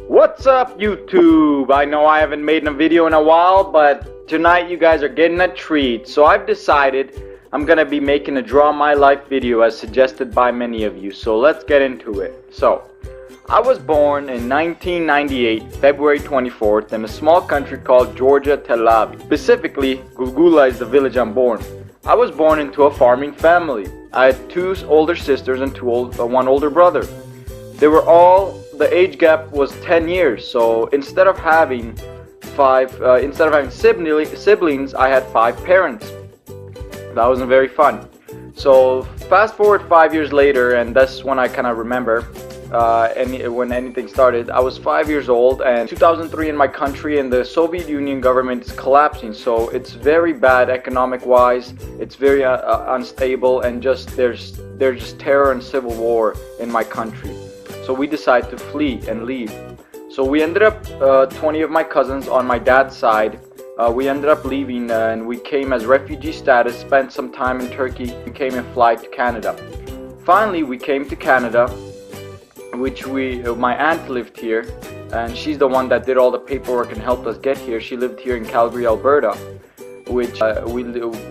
What's up, YouTube? I know I haven't made a video in a while, but tonight you guys are getting a treat. So I've decided I'm gonna be making a Draw My Life video as suggested by many of you. So let's get into it. So I was born in 1998, February 24th, in a small country called Georgia, Tel Aviv. Specifically, Gulgula is the village I'm born. I was born into a farming family. I had two older sisters and one older brother. The age gap was 10 years, so instead of having siblings, I had 5 parents. That wasn't very fun. So fast forward 5 years later, and that's when I kind of remember when anything started. I was 5 years old, and 2003 in my country, and the Soviet Union government is collapsing, so it's very bad economic wise. It's very unstable, and there's just terror and civil war in my country. So we decided to flee and leave. So we ended up, 20 of my cousins on my dad's side, we ended up leaving and we came as refugee status, spent some time in Turkey, came and fly to Canada. Finally, we came to Canada, which my aunt lived here, and she's the one that did all the paperwork and helped us get here. She lived here in Calgary, Alberta, which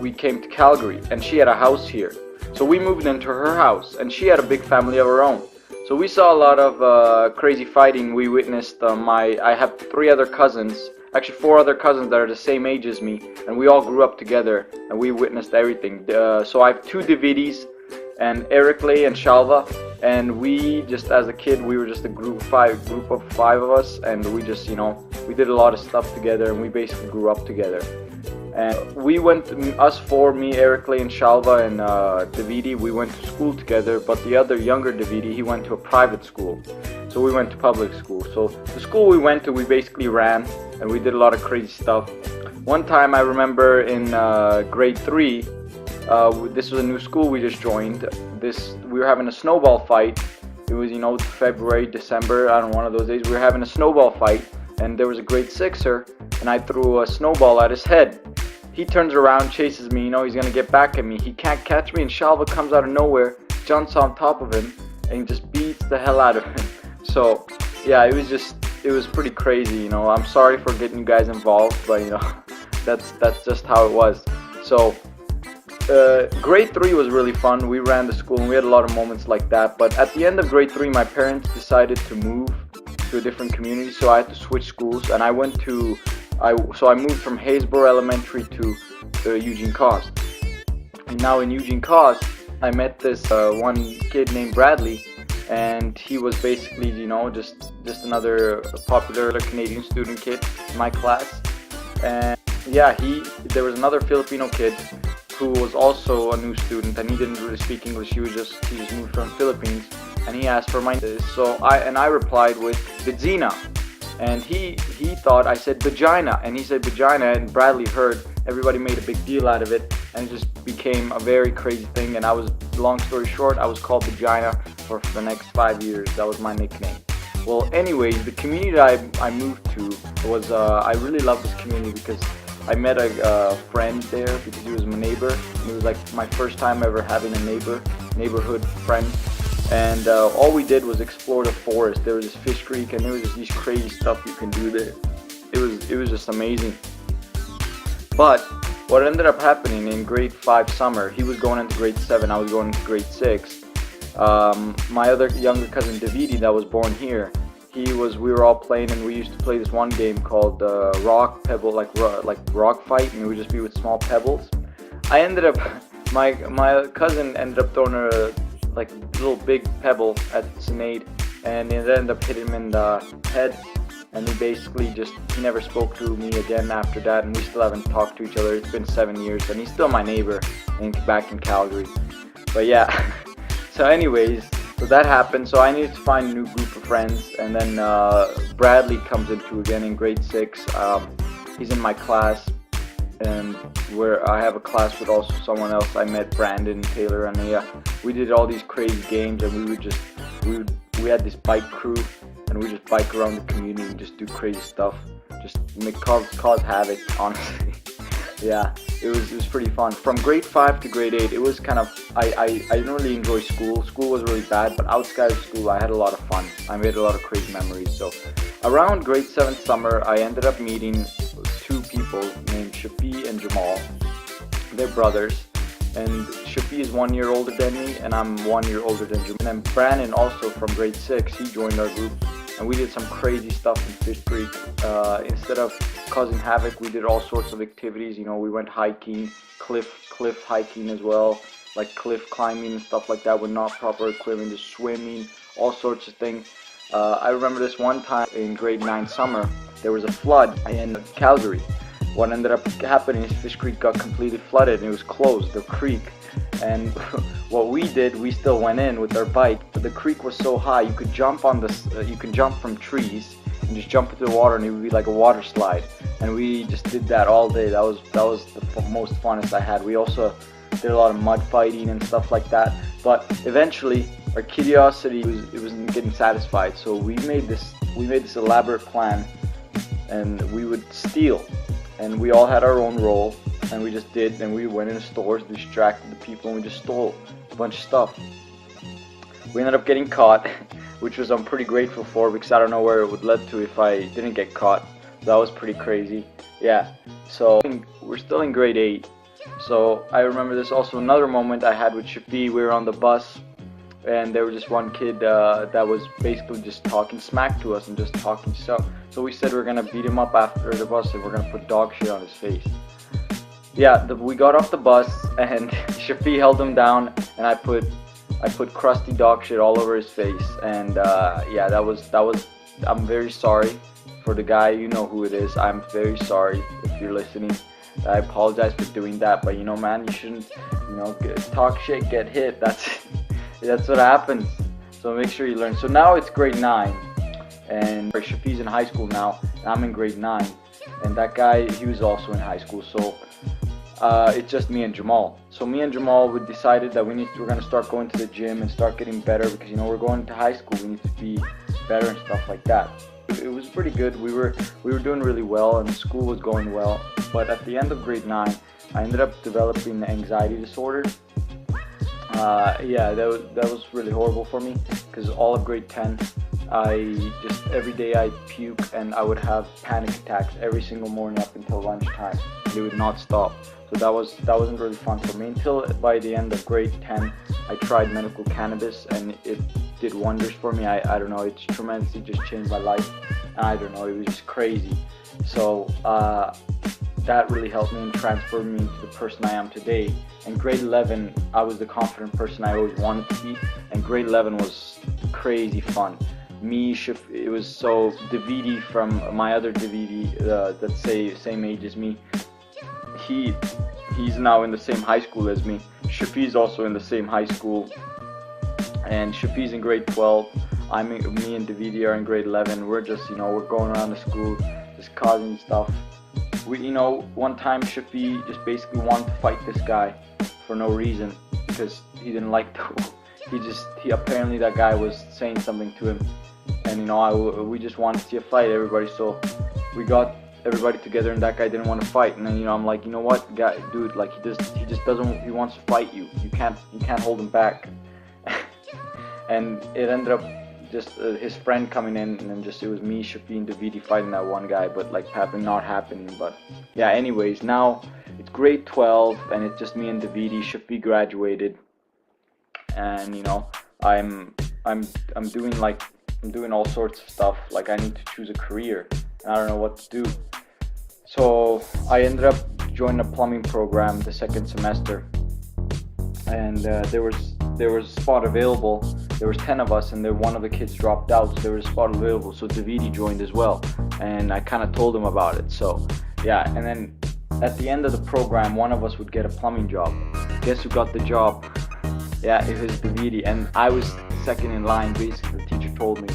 we came to Calgary, and she had a house here. So we moved into her house, and she had a big family of her own. So we saw a lot of crazy fighting. We witnessed, I have 3 other cousins, actually 4 other cousins that are the same age as me, and we all grew up together, and we witnessed everything. So I have 2 Davidis, and Eric, Lay, and Shalva, and we just, as a kid, we were just a group of 5 of us, and we just, we did a lot of stuff together, and we basically grew up together. And we went, us 4, me, Eric, Lay, and Shalva, and Davidi, we went to school together, but the other younger Davidi, he went to a private school. So we went to public school. So the school we went to, we basically ran, and we did a lot of crazy stuff. One time I remember in grade 3, this was a new school we just joined. We were having a snowball fight. It was, February, December, I don't know, one of those days. We were having a snowball fight, and there was a grade 6er, and I threw a snowball at his head. He turns around, chases me, he's gonna get back at me. He can't catch me, and Shalva comes out of nowhere, jumps on top of him, and just beats the hell out of him. So, yeah, it was pretty crazy, I'm sorry for getting you guys involved, but, that's just how it was. So, grade 3 was really fun. We ran the school, and we had a lot of moments like that. But at the end of grade 3, my parents decided to move to a different community, so I had to switch schools, and I moved from Haysboro Elementary to Eugene Cost. And now in Eugene Cost, I met this one kid named Bradley, and he was basically, just another popular Canadian student kid in my class. And yeah, there was another Filipino kid who was also a new student, and he didn't really speak English. He just moved from Philippines, and he asked for my name. So I replied with Bidzina, and he thought I said vagina, and he said vagina, and Bradley heard. Everybody made a big deal out of it, and it just became a very crazy thing. And long story short, I was called vagina for the next 5 years. That was my nickname. Well, anyways, the community that I moved to was I really love this community because I met a friend there because he was my neighbor. It was like my first time ever having a neighborhood friend. And all we did was explore the forest. There was this fish creek, and there was just these crazy stuff you can do there. It was just amazing. But what ended up happening in grade 5 summer, he was going into grade 7, I was going into grade 6. My other younger cousin Davidi that was born here, we were all playing, and we used to play this one game called rock pebble, like rock fight, and it would just be with small pebbles. My cousin ended up throwing a little big pebble at Sinead, and it ended up hitting him in the head, and he never spoke to me again after that, and we still haven't talked to each other. It's been 7 years, and he's still my neighbor back in Calgary. But yeah, so anyways, so that happened. So I needed to find a new group of friends, and then Bradley comes into again in grade 6. He's in my class, and where I have a class with also someone else. I met Brandon, Taylor, and we did all these crazy games, and we had this bike crew, and we just bike around the community and just do crazy stuff, just cause havoc, honestly. Yeah, it was pretty fun. From grade 5 to grade 8, it was kind of, I didn't really enjoy school. School was really bad, but outside of school, I had a lot of fun. I made a lot of crazy memories. So around grade 7 summer, I ended up meeting two people named Shafi and Jamal. They're brothers, and Shafi is 1 year older than me, and I'm 1 year older than Jamal. And then Brandon, also from grade 6, he joined our group, and we did some crazy stuff in Fish Creek. Instead of causing havoc, we did all sorts of activities. You know, we went hiking, cliff hiking as well, like cliff climbing and stuff like that with not proper equipment, just swimming, all sorts of things. I remember this one time in grade 9 summer, there was a flood in Calgary. What ended up happening is Fish Creek got completely flooded and it was closed, the creek. And what we did, we still went in with our bike, but the creek was so high you could jump on this, you can jump from trees and just jump into the water, and it would be like a water slide. And we just did that all day. That was the most funnest I had. We also did a lot of mud fighting and stuff like that. But eventually, our curiosity wasn't getting satisfied. So we made this elaborate plan, and we would steal. And we all had our own role, and we just did. And we went into stores, distracted the people, and we just stole a bunch of stuff. We ended up getting caught, which was I'm pretty grateful for, because I don't know where it would lead to if I didn't get caught. That was pretty crazy. Yeah, so we're still in grade 8. So I remember there's also another moment I had with Shafi. We were on the bus, and there was just one kid that was basically just talking smack to us and just talking stuff. So we said we're gonna beat him up after the bus and we're gonna put dog shit on his face. Yeah, we got off the bus and Shafi held him down, and I put crusty dog shit all over his face. And yeah, that was. I'm very sorry for the guy. You know who it is. I'm very sorry if you're listening. I apologize for doing that, but you know, man, you shouldn't, you know, talk shit, get hit. That's what happens. So make sure you learn. So now it's grade 9, and Shafi's in high school now, and I'm in grade 9, and that guy, he was also in high school. So it's just me and Jamal. So me and Jamal, we decided that we're gonna start going to the gym and start getting better, because you know, we're going to high school, we need to be better and stuff like that. It was pretty good. We were doing really well, and school was going well. But at the end of grade 9, I ended up developing anxiety disorder. Yeah, that was really horrible for me, because all of grade 10, every day I puke, and I would have panic attacks every single morning up until lunchtime. They would not stop. So that wasn't really fun for me, until by the end of grade 10, I tried medical cannabis, and it did wonders for me. I don't know, it's tremendously just changed my life. I don't know, it was just crazy. So that really helped me and transferred me into the person I am today. In grade 11, I was the confident person I always wanted to be, and grade 11 was crazy fun. It was so Davidi from my other Davidi that's same age as me. He's now in the same high school as me. Shafi's also in the same high school, and Shafi's in grade 12. Me and Davidi are in grade 11. We're just, you know, we're going around the school, just causing stuff. You know, one time Shafi just basically wanted to fight this guy for no reason, because he didn't like he apparently that guy was saying something to him, and you know, we just wanted to see a fight, everybody. So we got everybody together, and that guy didn't want to fight. And then, you know, I'm like, you know what, guy, dude, like he just doesn't. He wants to fight you. You can't hold him back. And it ended up just his friend coming in, and then just it was me, Shafi, and Davidi fighting that one guy, but like not happening. But yeah, anyways, now it's grade 12, and it's just me and Davidi. Shafi graduated, and you know, I'm doing all sorts of stuff. Like I need to choose a career, and I don't know what to do. So I ended up joining a plumbing program the second semester, and there was a spot available. There was 10 of us, and one of the kids dropped out, so there was a spot available. So Davidi joined as well, and I kind of told him about it. So yeah, and then at the end of the program, one of us would get a plumbing job. Guess who got the job? Yeah, it was Davidi, and I was second in line. Basically, the teacher told me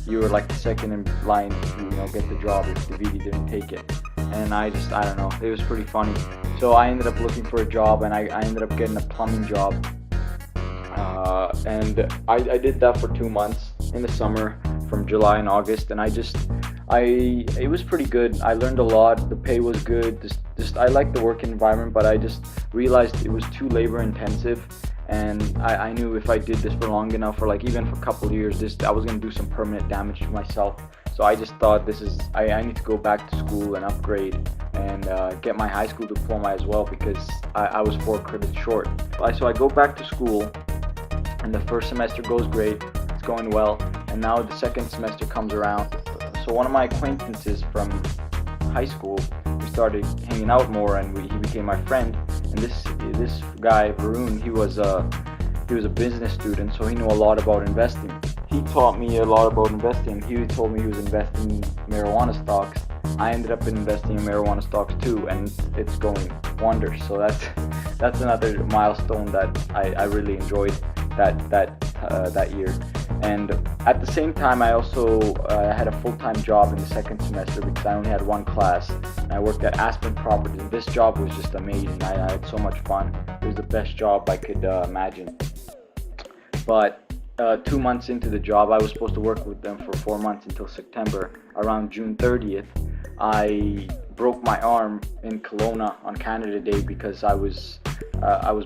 you were like the second in line to, you know, get the job if Davidi didn't take it. And I don't know, it was pretty funny. So I ended up looking for a job, and I ended up getting a plumbing job. And I did that for 2 months in the summer, from July and August, and It was pretty good. I learned a lot. The pay was good. Just I liked the work environment, but I just realized it was too labor intensive, and I knew if I did this for long enough, or like even for a couple of years, I was gonna do some permanent damage to myself. So I just thought I need to go back to school and upgrade and get my high school diploma as well, because I was 4 credits short. So I go back to school, and the first semester goes great. It's going well, and now the second semester comes around. So one of my acquaintances from high school, we started hanging out more, and he became my friend. And this guy Varun, he was a business student, so he knew a lot about investing. He taught me a lot about investing. He told me he was investing in marijuana stocks. I ended up investing in marijuana stocks too, and it's going wonders. So that's another milestone that I really enjoyed that year. And at the same time, I also had a full-time job in the second semester, because I only had 1 class, and I worked at Aspen Properties. And this job was just amazing. I had so much fun. It was the best job I could imagine. But 2 months into the job, I was supposed to work with them for 4 months until September. Around June 30th, I broke my arm in Kelowna on Canada Day, because I was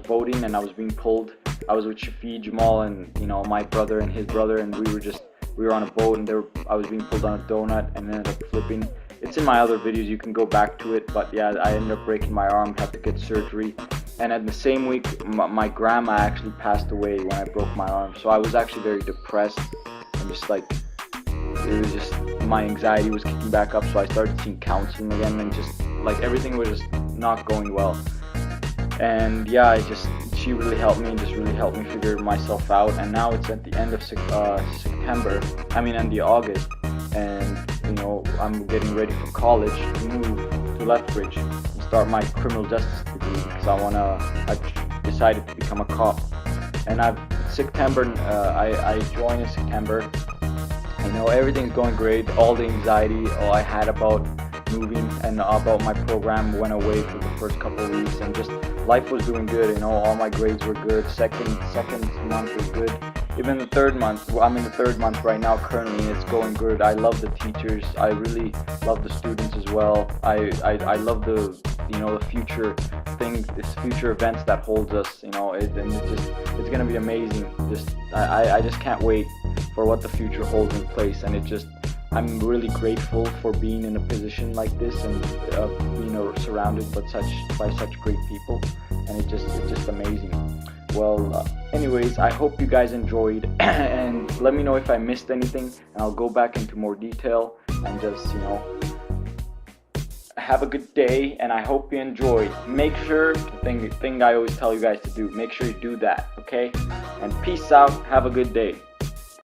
boating and I was being pulled. I was with Shafi, Jamal, and my brother and his brother, and we were on a boat, and I was being pulled on a donut and ended up flipping. It's in my other videos, you can go back to it. But yeah, I ended up breaking my arm, had to get surgery. And at the same week, my grandma actually passed away when I broke my arm. So I was actually very depressed, and just like, it was just, my anxiety was kicking back up. So I started seeing counseling again, and just like everything was just not going well. And yeah, she really helped me, and just really helped me figure myself out. And now it's at the end of end of August, and I'm getting ready for college to move to Lethbridge and start my criminal justice degree, because I decided to become a cop. And I joined in September. Everything's going great. All the anxiety I had about moving and about my program went away for the first couple of weeks, and just life was doing good. All my grades were good. Second month was good. Even the third month, I'm in the 3rd month right now currently, and it's going good. I love the teachers. I really love the students as well. I love the future things, this future events that holds us. It's gonna be amazing. I just can't wait for what the future holds in place. And I'm really grateful for being in a position like this, and being surrounded by such great people. And it's just amazing. Well, anyways, I hope you guys enjoyed, and let me know if I missed anything, and I'll go back into more detail, and just have a good day, and I hope you enjoyed. Make sure, the thing I always tell you guys to do, make sure you do that, okay? And peace out. Have a good day.